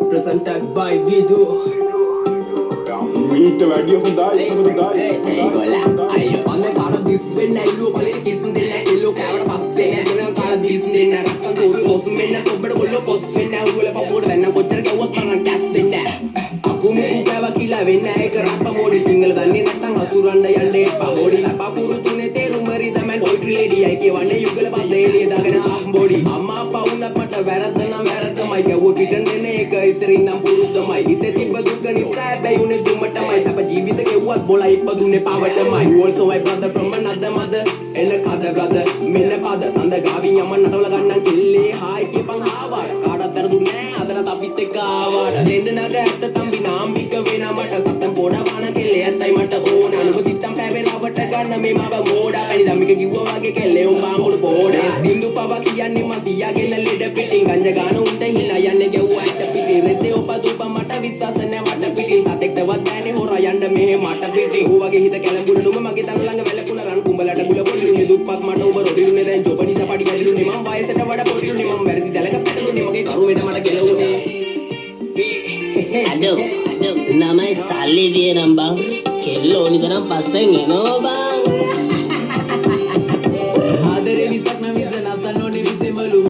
presented by Vidu. Meet වැඩිය හොඳයි සමහරදායි අයියෝ අනේ කාට දිස් වෙන්න ඇල්ලුව පළේ කිස් දෙන්න එල්ලෝ කෑවට පස්සේ ඇදෙන කාට දිස් දෙන්න රක්කන් දෝරු පොස් මෙන්න ඔබට කොල්ලෝ පොස් වෙන්න උගල පපුවට දැන්න කොච්චර ගැව්වත් තරම් කැස් දෙන්න අකුමු කෑවා කියලා වෙන්න ඒක රප්ප මොඩි සිංගල් ගන්නේ නැත්තම් හසුරන්න යන්නේ එපා හොඩි ලපා පුරු තුනේ තේරුම රිදමන් පොයිට්‍රි ලේඩි අය කියවන්නේ යුගල පස්සේ එළිය දාගෙන බොඩි අම්මා අප්පා වුණත් මට වැරද්ද නම් වැරද්දමයි ගැව්ව පිටන් දෙන එක ඉතින් නම් පුරුද්දමයි හිතේ තිබ්බ දුක නිසා හැබැයි උනේ දුමටමයි තප ජීවිත ගෙව්වත් බොලා ඉපදුනේ පාවටමයි also my brother from another mother එල කද brother මෙන්න පද සඳ ගාවින් යමන් නටවල ගන්නම් කිල්ලේ හායි කියපන් ආවාට කාටවත් වැරදුන්නේ නෑ අදට අපිත් එක්ක ආවාට දෙන්න නග ඇත්ත තම්බි නාම්බික වෙන මට සත්තම් පොඩ වන කෙල්ලේ ඇත්තයි මට ඕන අනුක සිත්තම් පැවෙලාවට ගන්න මේ මව මෝඩා අනි දම්මික කිව්වා වගේ කෙල්ලේ උඹා මුළු පොඩා සින්දු පව කියන්නේ මම තියාගෙන ලෙඩ පිටින් ගංජ ගාන උන්ට හිනා යන්නේ ගැව්වා ඇත්ත පිටේ රෙද්දේ ඔප දුප මට විශ්වාස නෑ මට පිටින් සතෙක්ටවත් බෑනේ හොරා යන්න මේ මට පිටින් ඌ වගේ හිත කැලඹුල්ලුම මගේ තන ළඟ වැලකුණ රන් කුඹලට ගුල පොඩිලුනේ දුප්පත් මට ඔබ රොඩිලුනේ දැන් ජොබනි සපඩි ගැලිලුනේ මම වයසට වඩා පොඩිලුනේ මම වැරදි දැලක පැටලුනේ මගේ කරුමෙට මට කෙලුනේ අඩෝ නමයි සල්ලි දියනම් බං කෙල්ල ඕනි තරම් පස්සෙන් එනවා බං